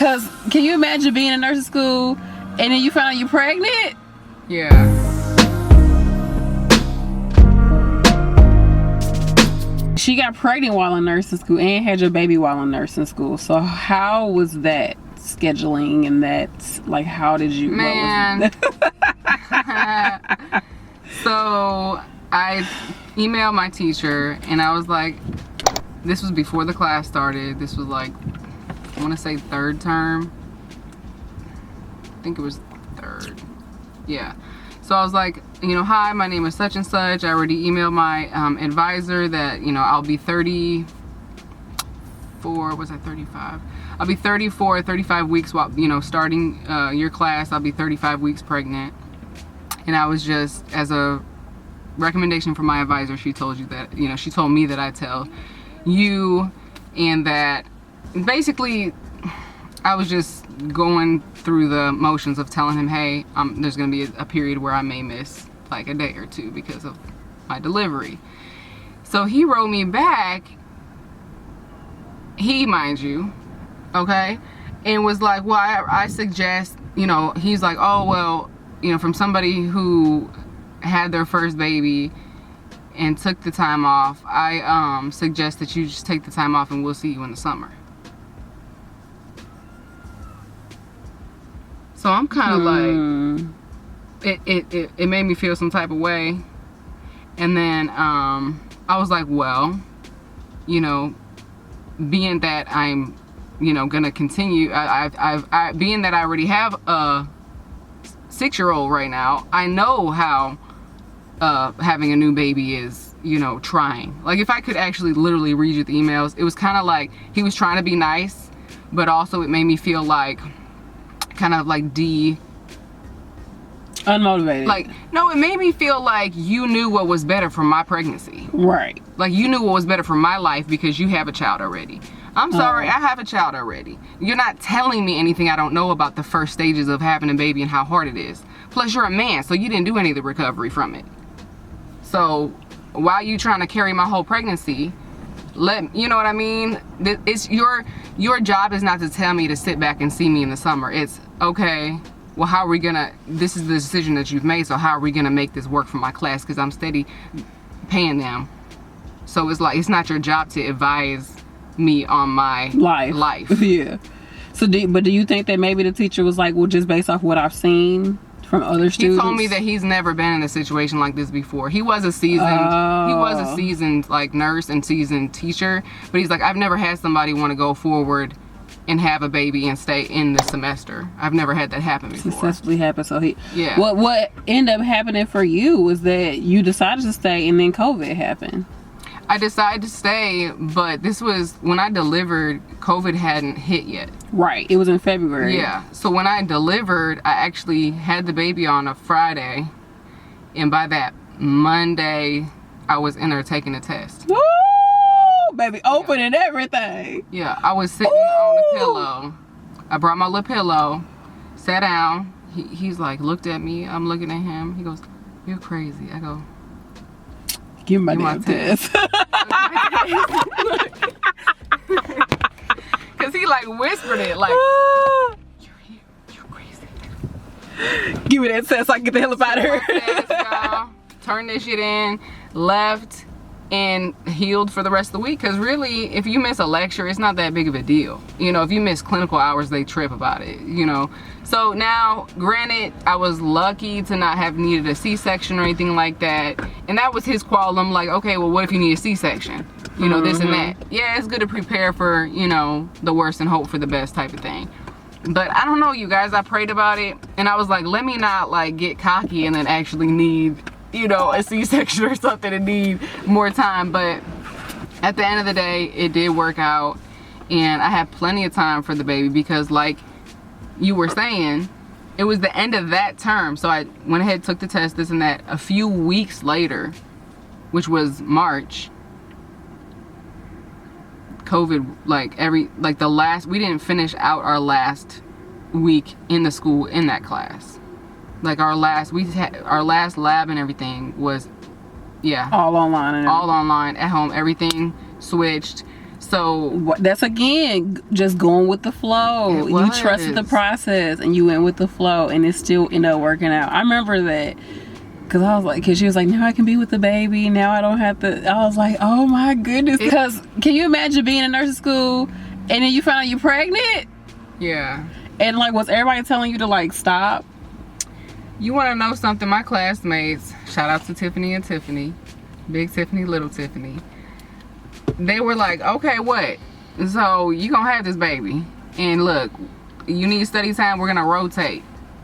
Cause can you imagine being in nursing school and then you find out you're pregnant? Yeah. She got pregnant while in nursing school and had your baby while in nursing school. So how was that scheduling and that, like, how did you... Man. So I emailed my teacher and I was like, this was before the class started. This was like, I want to say third term. I think it was third. Yeah. So I was like, you know, hi, my name is such and such. I already emailed my advisor that, you know, I'll be 34, was I 35? I'll be 34, 35 weeks while, you know, starting your class. I'll be 35 weeks pregnant. And I was just, as a recommendation from my advisor, she told you that, you know, she told me that I tell you, and that basically I was just going through the motions of telling him, hey, there's going to be a period where I may miss like a day or two because of my delivery. So he wrote me back, he, mind you, okay, and was like, well, I suggest, you know, he's like, oh, well, you know, from somebody who had their first baby and took the time off, I suggest that you just take the time off and we'll see you in the summer. So I'm kind of like, it made me feel some type of way. And then I was like, well, you know, being that I'm, you know, gonna continue, being that I already have a 6-year-old right now, I know how having a new baby is, you know, trying. Like, if I could actually literally read you the emails, it was kind of like he was trying to be nice, but also it made me feel like kind of like unmotivated. Like, no, it made me feel like you knew what was better for my pregnancy. Right. Like, you knew what was better for my life because you have a child already. I'm sorry, I have a child already. You're not telling me anything I don't know about the first stages of having a baby and how hard it is. Plus, you're a man, so you didn't do any of the recovery from it. So while you trying to carry my whole pregnancy, you know what I mean? It's your job is not to tell me to sit back and see me in the summer. It's, okay, well, how are we gonna, this is the decision that you've made, so how are we gonna make this work for my class? Because I'm steady paying them. So it's like, it's not your job to advise me on my life. Yeah. So do you think that maybe the teacher was like, well, just based off what I've seen from other students? He told me that he's never been in a situation like this before. He was a seasoned like nurse and seasoned teacher, but he's like, I've never had somebody want to go forward and have a baby and stay in the semester. I've never had that happen before. Successfully happened. So yeah. What ended up happening for you was that you decided to stay and then COVID happened. I decided to stay, but this was when I delivered, COVID hadn't hit yet. Right, it was in February. Yeah, so when I delivered, I actually had the baby on a Friday, and by that Monday, I was in there taking a test. Woo! Baby, opening everything. Yeah, I was sitting on the pillow. I brought my little pillow, sat down. He's like, looked at me. I'm looking at him. He goes, you're crazy. I go, give me my damn test. Cause he like whispered it like, you're crazy. Give me that test so I can get the hell up out of here. Turn this shit in, left, and healed for the rest of the week. Cause really, if you miss a lecture, it's not that big of a deal. You know, if you miss clinical hours, they trip about it, you know. So now, granted, I was lucky to not have needed a C-section or anything like that. And that was his qualm, like, okay, well, what if you need a C-section? You know, this and that. Yeah, it's good to prepare for, you know, the worst and hope for the best type of thing. But I don't know, you guys, I prayed about it. And I was like, let me not, like, get cocky and then actually need, you know, a C-section or something and need more time. But at the end of the day, it did work out. And I had plenty of time for the baby because, like you were saying, it was the end of that term. So I went ahead, took the test, this and that. A few weeks later, which was March, COVID, we didn't finish out our last week in the school in that class. Like our last lab and everything was, yeah. All online. All online at home. Everything switched. So That's again just going with the flow. It You trusted the was. process and you went with the flow, and it still ended up working out. I remember that because I was like, because she was like, now I can be with the baby. Now I don't have to. I was like, oh my goodness. Because can you imagine being in nursing school and then you find out you're pregnant? yeah. And like, was everybody telling you to like stop? You want to know something? My classmates, shout out to Tiffany and Tiffany, Big Tiffany, Little Tiffany. They were like, okay, what? So you gonna have this baby, and look, you need study time. We're gonna rotate.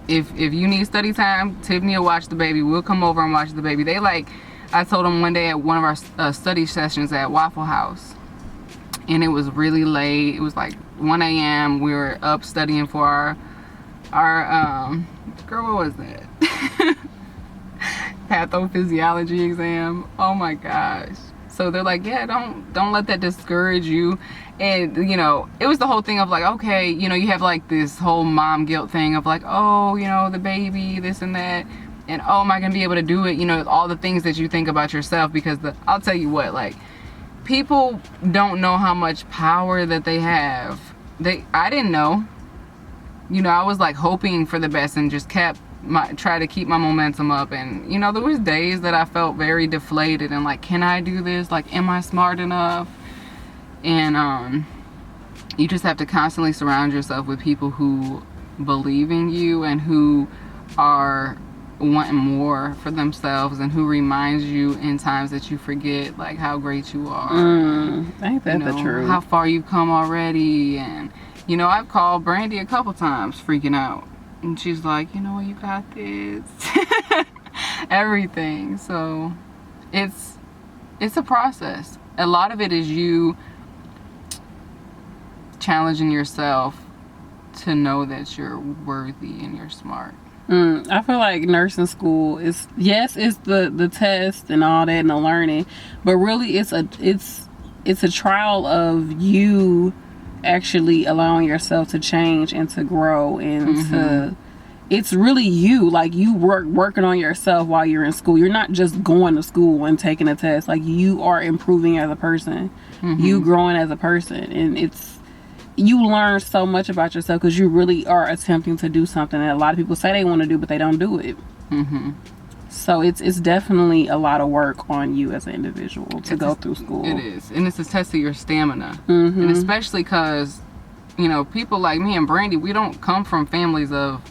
If you need study time, Tiffany will watch the baby. We'll come over and watch the baby. They like, I told them one day at one of our study sessions at Waffle House, and it was really late. It was like 1 a.m. We were up studying for our girl, what was that? Pathophysiology exam. Oh my gosh. So they're like, yeah, don't let that discourage you. And you know, it was the whole thing of like, okay, you know, you have like this whole mom guilt thing of like, oh, you know, the baby, this and that, and oh, am I gonna be able to do it? You know, all the things that you think about yourself, because I'll tell you what, like, people don't know how much power that they have. I didn't know. You know, I was like hoping for the best and just try to keep my momentum up. And you know, there was days that I felt very deflated and like, can I do this? Like, am I smart enough? And you just have to constantly surround yourself with people who believe in you and who are wanting more for themselves, and who reminds you in times that you forget like how great you are. Ain't that the truth? How far you've come already. And you know, I've called Brandy a couple times freaking out, and she's like, you know, you got this. Everything. So it's a process. A lot of it is you challenging yourself to know that you're worthy and you're smart. I feel like nursing school is, yes, it's the test and all that and the learning, but really it's a trial of you actually allowing yourself to change and to grow and to, it's really you, like you working on yourself while you're in school. You're not just going to school and taking a test. Like, you are improving as a person, you growing as a person, and you learn so much about yourself because you really are attempting to do something that a lot of people say they want to do, but they don't do it. So it's definitely a lot of work on you as an individual to go through school. It is. And it's a test of your stamina. And especially because, you know, people like me and Brandy, we don't come from families of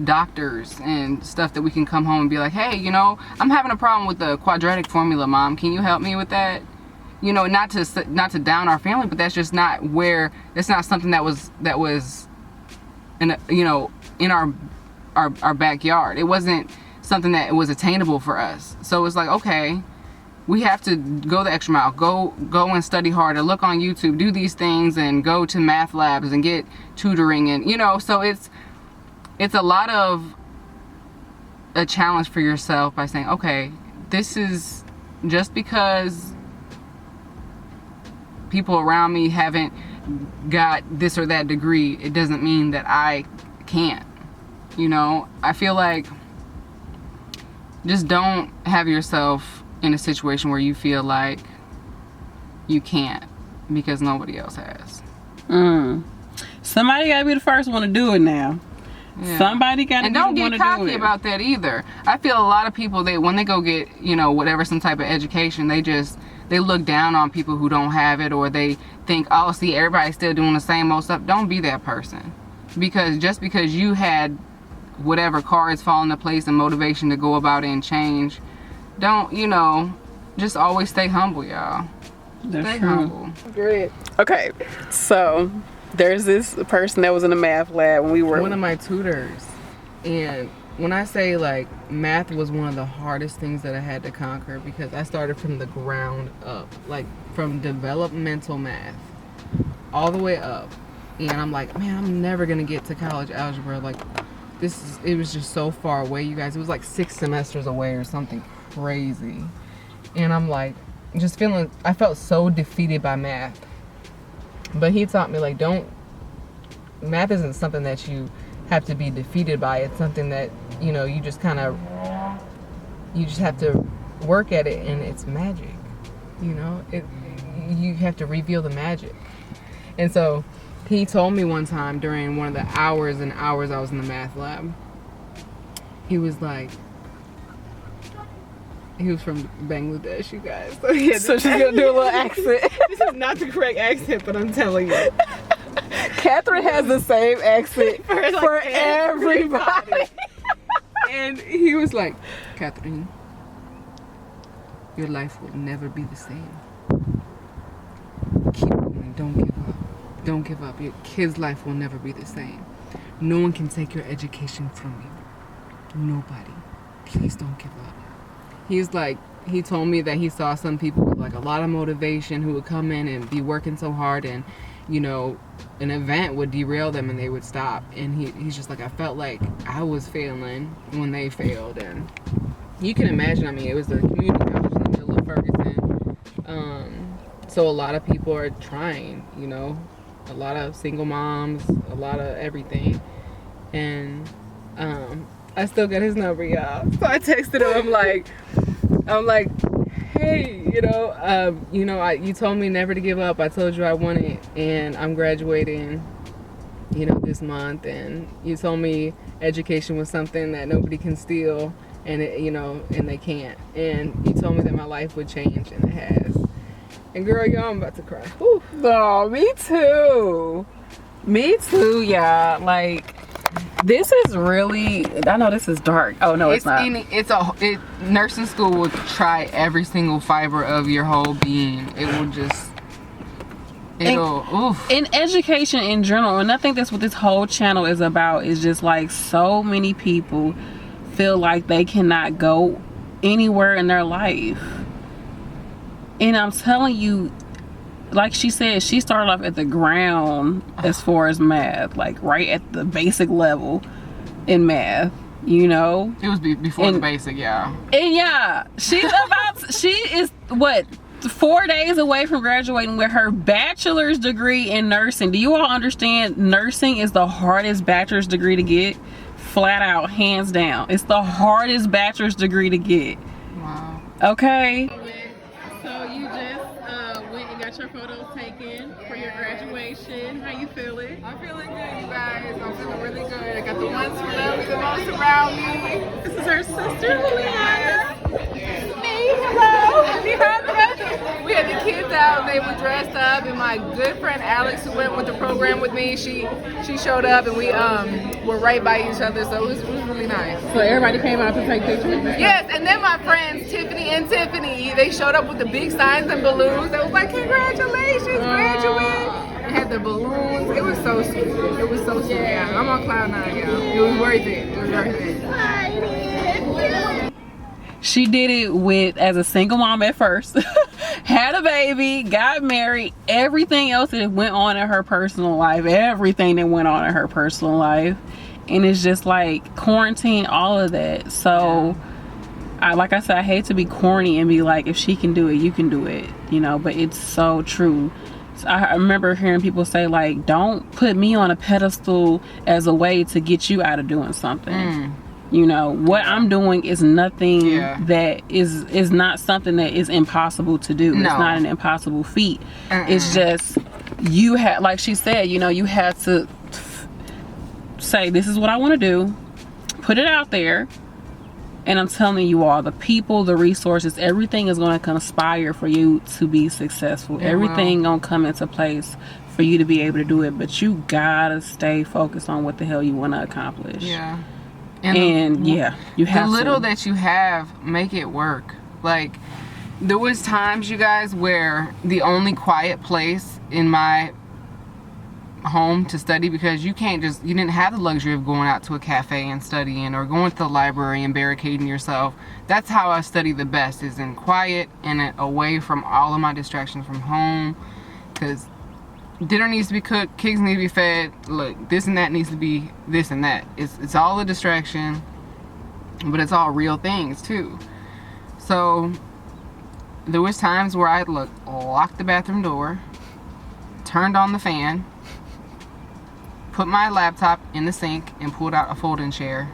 doctors and stuff that we can come home and be like, hey, you know, I'm having a problem with the quadratic formula, Mom. Can you help me with that? You know, not to down our family, but that's just not where, that's not something that was in you know, in our backyard. It wasn't something that was attainable for us. So it's like, okay, we have to go the extra mile, go and study harder, look on YouTube, do these things, and go to math labs and get tutoring, and you know, so it's a lot of a challenge for yourself by saying, okay, this is just because people around me haven't got this or that degree, it doesn't mean that I can't. You know, I feel like just don't have yourself in a situation where you feel like you can't because nobody else has. Somebody gotta be the first one to do it now. Yeah. Somebody gotta be the one to do it. And don't get cocky about that either. I feel a lot of people, when they go get, you know, whatever, some type of education, they look down on people who don't have it, or they think, oh, see, everybody's still doing the same old stuff. Don't be that person. Because just because you had whatever cards fall into place and motivation to go about it and change, don't, you know, just always stay humble, y'all. Stay humble. Great. Okay, so there's this person that was in the math lab when we were... One of my tutors. And when I say, like, math was one of the hardest things that I had to conquer, because I started from the ground up, like from developmental math all the way up, and I'm like, man, I'm never gonna get to college algebra. Like, it was just so far away, you guys. It was like 6 semesters away or something crazy, and I'm like, I felt so defeated by math. But he taught me, like, math isn't something that you have to be defeated by. It's something that, you know, you just have to work at it, and it's magic. You know, you have to reveal the magic. And so he told me one time during one of the hours and hours I was in the math lab, he was like, he was from Bangladesh, you guys. So she's gonna do a little accent. This is not the correct accent, but I'm telling you. Catherine has the same accent for everybody. And he was like, Catherine, your life will never be the same. Keep going, don't give up. Don't give up. Your kid's life will never be the same. No one can take your education from you. Nobody. Please don't give up. He's like, he told me that he saw some people with like a lot of motivation who would come in and be working so hard, and you know, an event would derail them and they would stop. And he's just like, I felt like I was failing when they failed. And you can imagine, I mean, it was a community college in the middle of Ferguson. So a lot of people are trying, you know, a lot of single moms, a lot of everything. And I still got his number, y'all. So I texted him, I'm like, hey, you told me never to give up. I told you I wanted, and I'm graduating, this month. And you told me education was something that nobody can steal, and and they can't. And you told me that my life would change, and it has. And girl, y'all, I'm about to cry. Whew. Oh, me too. Me too, y'all. Like, this is really, I know this is dark. Oh no, it's not. Nursing school will try every single fiber of your whole being. In education in general, and I think that's what this whole channel is about, is just like so many people feel like they cannot go anywhere in their life. And I'm telling you, like she said, she started off at the ground as far as math, like right at the basic level in math, It was before the basic, yeah. And yeah, she is what, 4 days away from graduating with her bachelor's degree in nursing. Do you all understand? Nursing is the hardest bachelor's degree to get, flat out, hands down. It's the hardest bachelor's degree to get. Wow. Okay. So you just went and got your photos taken for your graduation. How you feeling? I'm feeling good, you guys. I'm feeling really good. I got the ones who love me the most around me. This is her sister, Juliana. Me, hello. We had the kids out. They were dressed up, and my good friend Alex, who went with the program with me, she showed up, and we were right by each other, so it was really nice. So everybody came out to take pictures? Yes, and then my friends Tiffany and Tiffany, they showed up with the big signs and balloons. They was like, congratulations, graduate. They had the balloons. It was so sweet. It was so sweet. Yeah, I'm on cloud nine, y'all. It was worth it. It was worth it. She did it as a single mom at first, had a baby, got married, everything else that went on in her personal life, and it's just like quarantine, all of that. So like I said, I hate to be corny and be like, if she can do it, you can do it, but it's so true. So I remember hearing people say, like, don't put me on a pedestal as a way to get you out of doing something. What I'm doing is nothing that is not something that is impossible to do. No. It's not an impossible feat. It's just, you had, like she said, you have to say, this is what I want to do, put it out there, and I'm telling you all, the people, the resources, everything is going to conspire for you to be successful. Everything going to come into place for you to be able to do it, but you gotta stay focused on what the hell you want to accomplish. Yeah. You have the little that you have, make it work. Like, there was times, you guys, where the only quiet place in my home to study, because you didn't have the luxury of going out to a cafe and studying, or going to the library and barricading yourself. That's how I study the best, is in quiet and away from all of my distractions from home, because dinner needs to be cooked, kids need to be fed, look, this and that needs to be this and that. It's all a distraction, but it's all real things too. So there was times where I'd lock the bathroom door, turned on the fan, put my laptop in the sink, and pulled out a folding chair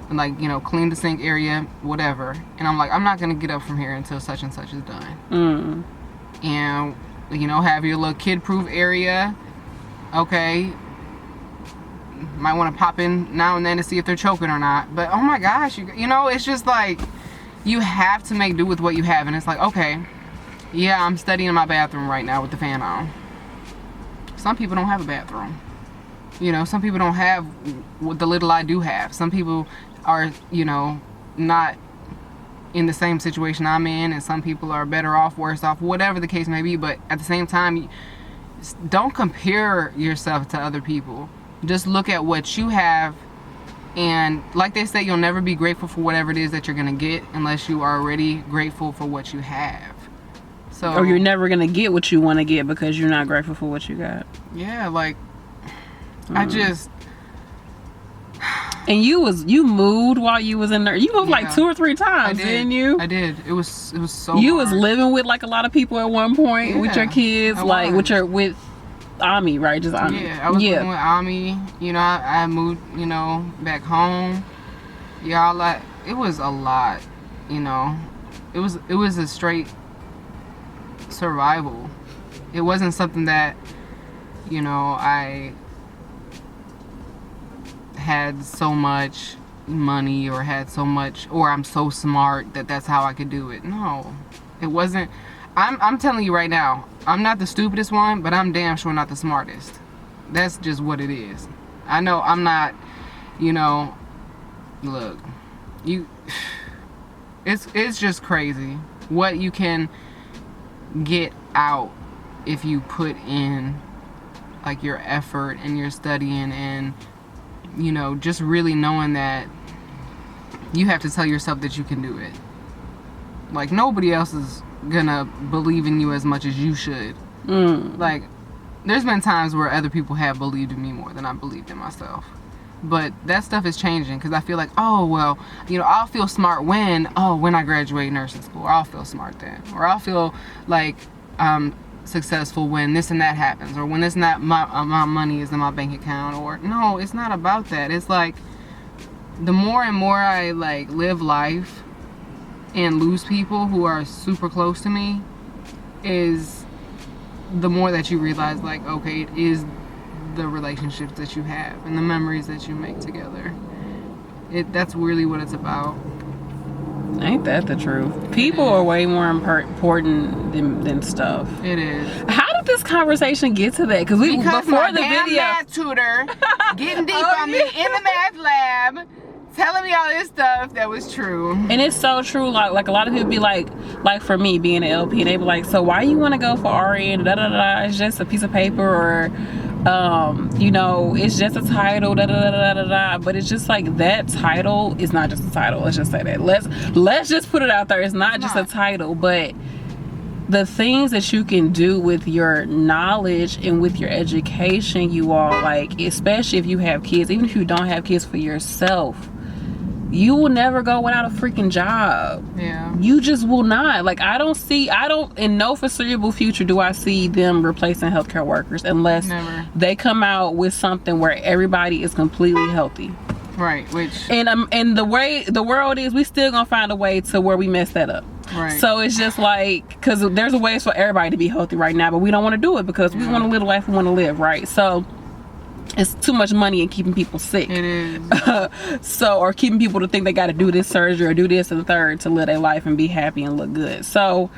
and clean the sink area, whatever. And I'm like, I'm not gonna get up from here until such and such is done. And you know, have your little kid-proof area. Okay, might want to pop in now and then to see if they're choking or not. But oh my gosh, you know, it's just like you have to make do with what you have. And it's like, okay, yeah, I'm studying in my bathroom right now with the fan on. Some people don't have a bathroom. You know, some people don't have what the little I do have. Some people are, you know, not in the same situation I'm in, and some people are better off, worse off, whatever the case may be. But at the same time, don't compare yourself to other people. Just look at what you have, and like they say, you'll never be grateful for whatever it is that you're gonna get unless you are already grateful for what you have. So, or you're never gonna get what you want to get because you're not grateful for what you got. Yeah, like I just. And you moved while you was in there. You moved like 2 or 3 times, didn't you? I did. It was so. You hard. was living with like a lot of people at one point with your kids, like with Ami, right? Just Ami. Yeah, I was living with Ami. You know, I moved, you know, back home. Y'all, like, it was a lot. You know, it was a straight survival. It wasn't something that, you know, I had so much money or had so much, or I'm so smart that that's how I could do it. No, it wasn't. I'm telling you right now, I'm not the stupidest one, but I'm damn sure not the smartest. That's just what it is. I know I'm not, you know, look, it's just crazy what you can get out if you put in like your effort and your studying, and you know, just really knowing that you have to tell yourself that you can do it. Like, nobody else is gonna believe in you as much as you should. Like, there's been times where other people have believed in me more than I believed in myself. But that stuff is changing, because I feel like, oh, well, you know, I'll feel smart when I graduate nursing school. Or I'll feel smart then. Or I'll feel like successful when this and that happens, or when this and that my money is in my bank account. Or no, it's not about that. It's like, the more and more I like live life and lose people who are super close to me, is the more that you realize, like, okay, it is the relationships that you have and the memories that you make together. That's really what it's about. Ain't that the truth? People are way more important than stuff. It is. How did this conversation get to that? Because before the video, math tutor getting deep on me in the math lab, telling me all this stuff that was true. And it's so true. Like a lot of people be like for me being an LP, and they be like, so why you want to go for RN? Da da da. It's just a piece of paper, or you know, it's just a title. Da da da da da. But it's just like, that title is not just a title. Let's just say that. Let's just put it out there. It's not just a title, but the things that you can do with your knowledge and with your education, you all, like, especially if you have kids, even if you don't have kids, for yourself, you will never go without a freaking job. Yeah. You just will not. Like, I don't, in no foreseeable future do I see them replacing healthcare workers, unless they come out with something where everybody is completely healthy. Right, which... And the way the world is, we still gonna find a way to where we mess that up. Right. So it's just like, because there's a ways for everybody to be healthy right now, but we don't want to do it because we want to live the life we want to live, right? So it's too much money in keeping people sick. It is. Or keeping people to think they got to do this surgery or do this and the third to live their life and be happy and look good. So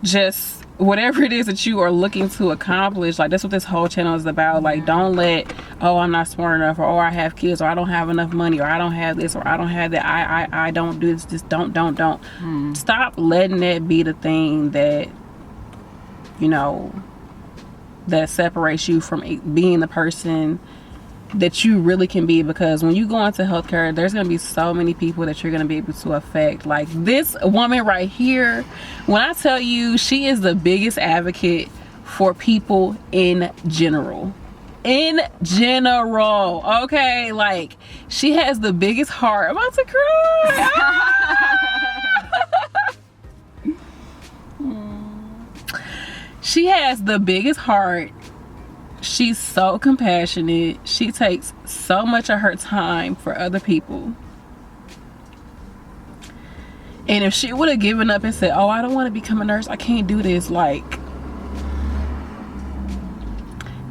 just whatever it is that you are looking to accomplish, like, that's what this whole channel is about. Like, don't let, oh, I'm not smart enough, or oh, I have kids, or I don't have enough money, or I don't have this, or I don't have that, I don't do this. Just don't. Stop letting that be the thing that, you know, that separates you from being the person that you really can be. Because when you go into healthcare, there's going to be so many people that you're going to be able to affect. Like this woman right here, when I tell you, she is the biggest advocate for people in general. Okay, like, she has the biggest heart. I'm about to cry. She has the biggest heart. She's so compassionate. She takes so much of her time for other people. And if she would have given up and said, oh, I don't want to become a nurse, I can't do this, like,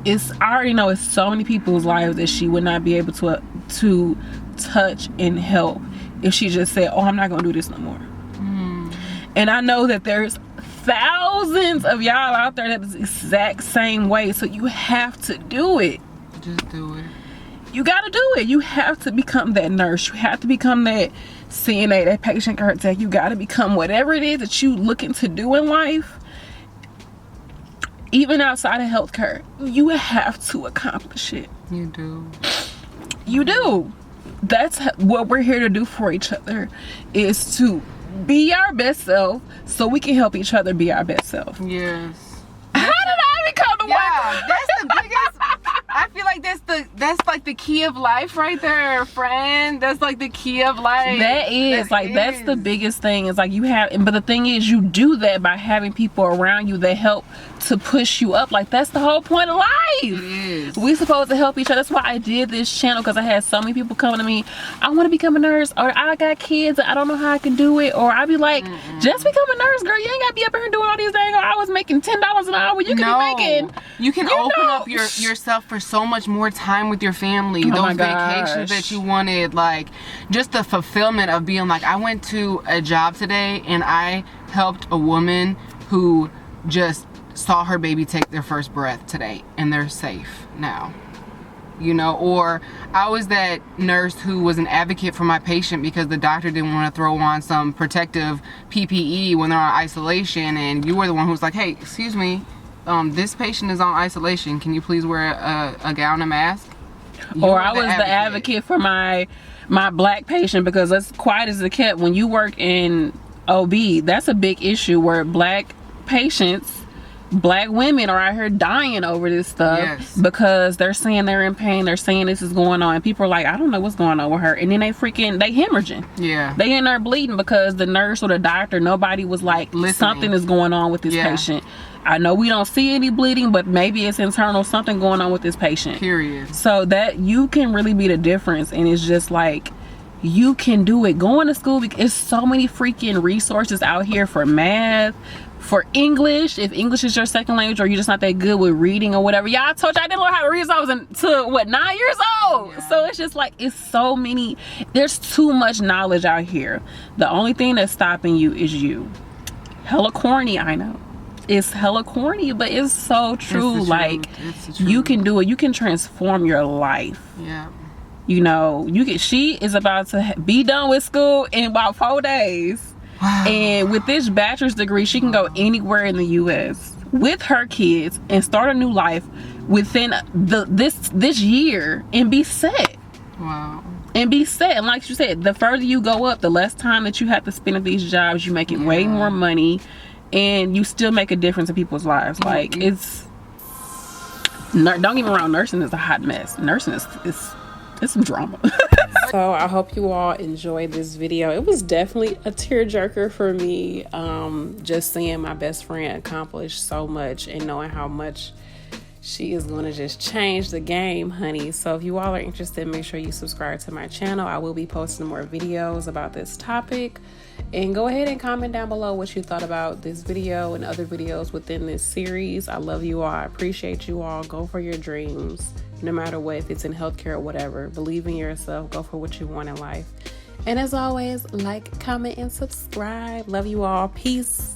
I already know it's so many people's lives that she would not be able to touch and help if she just said, oh, I'm not gonna do this no more. And I know that there's thousands of y'all out there that's the exact same way, so you have to do it. Just do it. You gotta do it. You have to become that nurse. You have to become that CNA, that patient care tech. You gotta become whatever it is that you looking to do in life. Even outside of healthcare, you have to accomplish it. You do. You do. That's what we're here to do for each other, is to be our best self so we can help each other be our best self. Yes. How did I become the Yeah, one? that's the biggest. I feel like that's like the key of life right there, friend. That's like the key of life. That is that's the biggest thing. Is like you have, but the thing is, you do that by having people around you that help to push you up. Like, that's the whole point of life. It is. We supposed to help each other. That's why I did this channel, because I had so many people coming to me, I want to become a nurse, or I got kids, I don't know how I can do it, or I'd be like, just become a nurse, girl. You ain't gotta be up here doing all these dang hours making $10 an hour. You can be making, you can open up yourself for so much more time with your family. Those vacations that you wanted, like just the fulfillment of being like, I went to a job today and I helped a woman who just saw her baby take their first breath today and they're safe now. You know, or I was that nurse who was an advocate for my patient because the doctor didn't want to throw on some protective PPE when they're on isolation, and you were the one who was like, hey, excuse me, this patient is on isolation, can you please wear a gown and mask? Or I was the advocate for my black patient, because as quiet as it kept, when you work in OB, that's a big issue where black patients, black women are out here dying over this stuff because they're saying they're in pain, they're saying this is going on, and people are like, I don't know what's going on with her, and then they hemorrhaging. They in there bleeding because the nurse or the doctor, nobody was like, something is going on with this patient. I know we don't see any bleeding, but maybe it's internal, something going on with this patient. Period. So that you can really be the difference, and it's just like, you can do it. Going to school, it's so many freaking resources out here for math, for English, if English is your second language, or you're just not that good with reading or whatever. Yeah, I told you I didn't learn how to read since I was until 9 years old. So it's just like, it's so many, there's too much knowledge out here. The only thing that's stopping you is you. Hella corny, I know. It's hella corny, but it's so true. Like, you can do it. You can transform your life. You know, she is about to be done with school in about 4 days. And with this bachelor's degree, she can go anywhere in the US with her kids and start a new life within this year and be set. And be set. And like you said, the further you go up, the less time that you have to spend at these jobs. You make it way more money, and you still make a difference in people's lives. Like, don't get me wrong, nursing is a hot mess. Nursing is some drama. So I hope you all enjoyed this video. It was definitely a tearjerker for me, just seeing my best friend accomplish so much and knowing how much she is going to just change the game, honey. So if you all are interested, make sure you subscribe to my channel. I will be posting more videos about this topic, and go ahead and comment down below what you thought about this video and other videos within this series. I love you all. I appreciate you all. Go for your dreams. No matter what, if it's in healthcare or whatever, believe in yourself, go for what you want in life. And as always, like, comment, and subscribe. Love you all. Peace.